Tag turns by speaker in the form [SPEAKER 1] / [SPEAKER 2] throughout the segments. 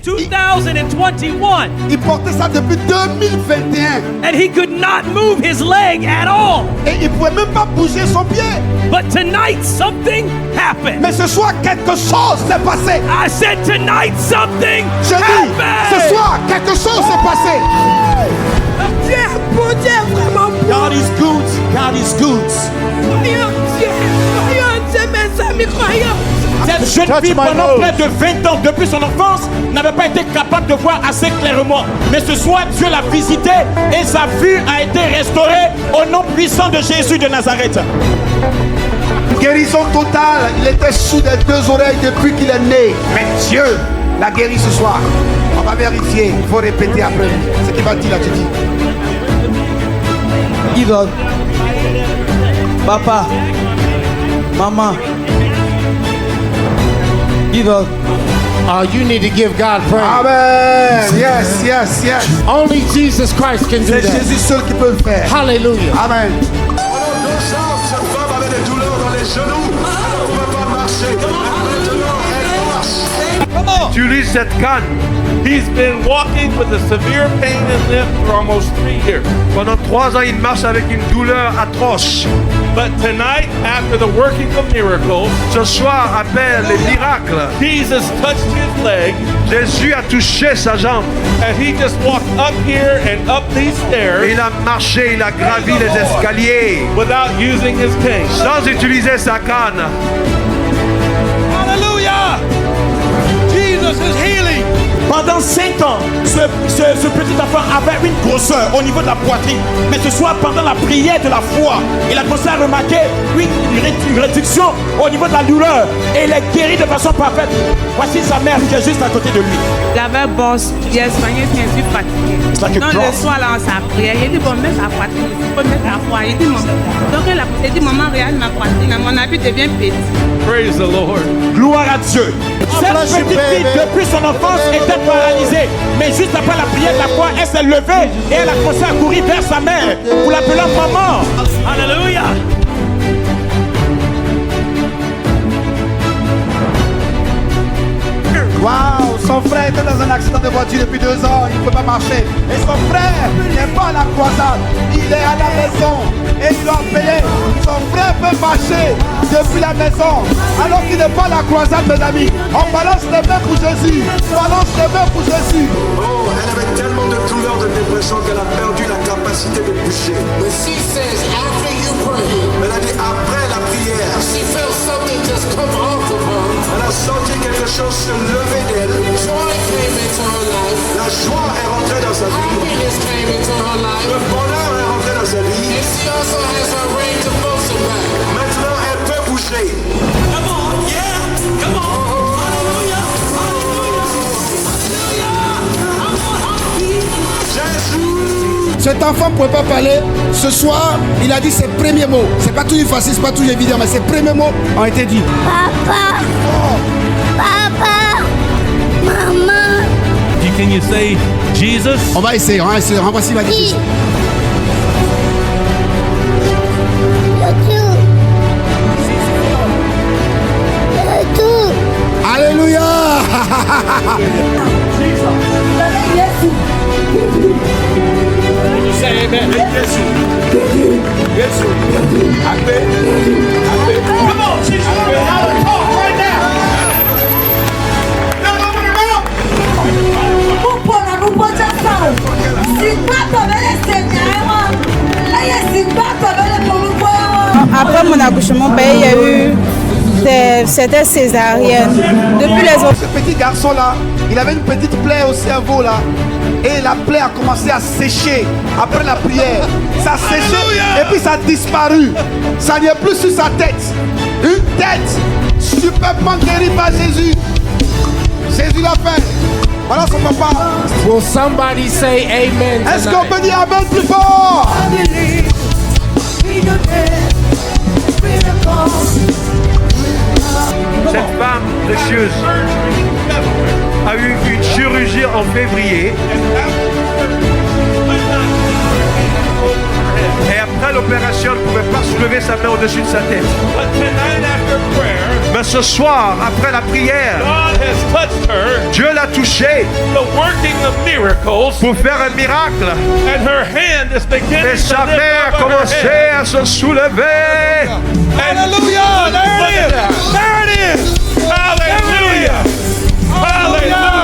[SPEAKER 1] 2021.
[SPEAKER 2] Il portait ça depuis 2021.
[SPEAKER 1] And he could not move his leg at all.
[SPEAKER 2] Et il ne pouvait même pas bouger son pied.
[SPEAKER 1] But tonight something happened.
[SPEAKER 2] Mais ce soir, quelque chose s'est passé.
[SPEAKER 1] I said tonight something
[SPEAKER 2] Je dis,
[SPEAKER 1] happened.
[SPEAKER 2] ce soir, quelque chose s'est passé.
[SPEAKER 3] Bon Dieu, vraiment bon.
[SPEAKER 2] God is good. God is good.
[SPEAKER 3] Croyons, mes amis, croyons.
[SPEAKER 4] Cette jeune fille, pendant près de 20 ans, depuis son enfance, n'avait pas été capable de voir assez clairement. Mais ce soir, Dieu l'a visité et sa vue a été restaurée au nom puissant de Jésus de Nazareth.
[SPEAKER 2] Guérison totale. Il était sous des deux oreilles depuis qu'il est né. Mais Dieu l'a guéri ce soir. On va vérifier. Il faut répéter après. Ce qu'il va dire là, tu dis.
[SPEAKER 5] Give Papa, Mama. Give up.
[SPEAKER 6] You need to give God praise.
[SPEAKER 2] Amen. Yes, yes, yes.
[SPEAKER 6] Only Jesus Christ can do
[SPEAKER 2] C'est
[SPEAKER 6] that.
[SPEAKER 2] Jésus seul qui peut le faire.
[SPEAKER 6] Hallelujah.
[SPEAKER 2] Amen.
[SPEAKER 7] Pendant 2 ans, cette femme avait des douleurs dans les genoux. Elle ne pouvait pas marcher. Maintenant, elle marche.
[SPEAKER 8] Utilise cette canne. He's been walking with a severe pain in his limb for almost 3 years.
[SPEAKER 7] Pendant 3 ans, il marche avec une douleur atroce.
[SPEAKER 8] But tonight, after the working of miracles,
[SPEAKER 7] Ce soir, après les miracles,
[SPEAKER 8] Jesus touched his leg
[SPEAKER 7] Jésus a touché sa jambe.
[SPEAKER 8] and he just walked up here and up these
[SPEAKER 7] Et
[SPEAKER 8] stairs
[SPEAKER 7] il a marché, il a gravi les escaliers
[SPEAKER 8] without using his cane.
[SPEAKER 7] sans utiliser sa canne.
[SPEAKER 1] Hallelujah. Jesus is healing.
[SPEAKER 4] Pendant 5 ans, ce petit enfant avait une grosseur au niveau de la poitrine. Mais ce soir, pendant la prière de la foi, il a commencé à remarquer une réduction au niveau de la douleur. Et il est guéri de façon parfaite. Voici sa mère qui est juste à côté de lui.
[SPEAKER 3] Il avait bosse, il a soigné, je suis fatigué.
[SPEAKER 4] like a
[SPEAKER 3] Donc
[SPEAKER 4] cross.
[SPEAKER 3] le soir là, on s'est prié. Il dit, bon, mets sa poitrine, il faut mettre la foi. Il dit, maman. Donc il dit, maman, regarde ma poitrine, mon habit devient petit.
[SPEAKER 8] Praise the Lord.
[SPEAKER 4] Gloire à Dieu. Cette petite fille, depuis son enfance, était paralysée. Mais juste après la prière de la foi, elle s'est levée et elle a commencé à courir vers sa mère pour l'appeler maman.
[SPEAKER 1] Hallelujah.
[SPEAKER 2] Waouh, son frère était dans un accident de voiture depuis 2 ans, il ne peut pas marcher. Et son frère n'est pas à la croisade, il est à la maison. Et ils l'ont appelé. Son frère peut marcher depuis la maison, alors qu'il n'est pas à la croisade, mes amis. On balance les mains pour Jésus. Balance les mains pour Jésus.
[SPEAKER 7] Oh, elle avait tellement de douleurs, de dépression qu'elle a perdu la capacité de bouger.
[SPEAKER 6] But she says after you pray,
[SPEAKER 7] Elle a dit après la prière,
[SPEAKER 6] she felt something just come off of her.
[SPEAKER 7] elle a senti quelque chose se lever d'elle.
[SPEAKER 6] Joy came into her life.
[SPEAKER 7] La joie est rentrée dans sa vie.
[SPEAKER 6] Happiness came into her
[SPEAKER 7] Le
[SPEAKER 6] life.
[SPEAKER 7] bonheur est rentré dans sa vie.
[SPEAKER 6] And she also has her range of motion back.
[SPEAKER 7] Maintenant, elle peut bouger.
[SPEAKER 1] Come on, yeah. Come on. Hallelujah. Hallelujah.
[SPEAKER 7] Jésus.
[SPEAKER 2] Cet enfant ne pouvait pas parler. Ce soir, il a dit ses premiers mots. C'est pas toujours facile, c'est pas toujours évident, mais ses premiers mots ont été dits.
[SPEAKER 9] Papa, papa, maman.
[SPEAKER 1] Can you say Jesus?
[SPEAKER 2] On va essayer, voici il va dire ceci. Alléluia.
[SPEAKER 4] Say amen.
[SPEAKER 8] Come on, she's learning how to talk right now. Now open her mouth.
[SPEAKER 10] Après mon accouchement, il y a eu c'était césarienne. Depuis les autres.
[SPEAKER 2] Ce petit garçon là, il avait une petite plaie au cerveau là. Et la plaie a commencé à sécher après la prière. Ça a séché et puis ça a disparu. Ça n'est plus sur sa tête. Une tête superbement guérie par Jésus. Jésus l'a fait. Voilà son papa.
[SPEAKER 6] Will somebody say amen
[SPEAKER 2] Est-ce qu'on
[SPEAKER 6] tonight?
[SPEAKER 2] peut dire amen plus fort?
[SPEAKER 7] Cette femme précieuse a eu une chirurgie en février. Et après l'opération, elle ne pouvait pas soulever sa main au-dessus de sa tête.
[SPEAKER 8] But tonight after prayer,
[SPEAKER 7] Mais ce soir, après la prière,
[SPEAKER 8] God has touched her,
[SPEAKER 7] Dieu l'a touchée
[SPEAKER 8] the working of miracles,
[SPEAKER 7] pour faire un miracle.
[SPEAKER 8] and her hand is beginning
[SPEAKER 7] Et sa
[SPEAKER 8] to lift
[SPEAKER 7] main a
[SPEAKER 8] over her
[SPEAKER 7] commencé
[SPEAKER 8] head.
[SPEAKER 7] à se soulever.
[SPEAKER 8] Hallelujah! There it is! There it is! Hallelujah! Hallelujah!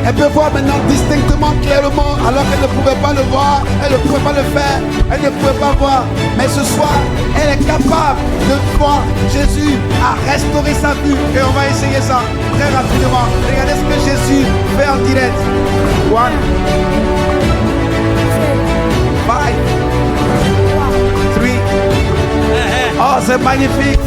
[SPEAKER 2] Elle peut voir maintenant distinctement, clairement, alors qu'elle ne pouvait pas le voir, elle ne pouvait pas le faire, elle ne pouvait pas voir. Mais ce soir, elle est capable de voir Jésus a restauré sa vue. Et on va essayer ça très rapidement. Regardez ce que Jésus fait en direct. 1, 5, 3. Oh, c'est magnifique.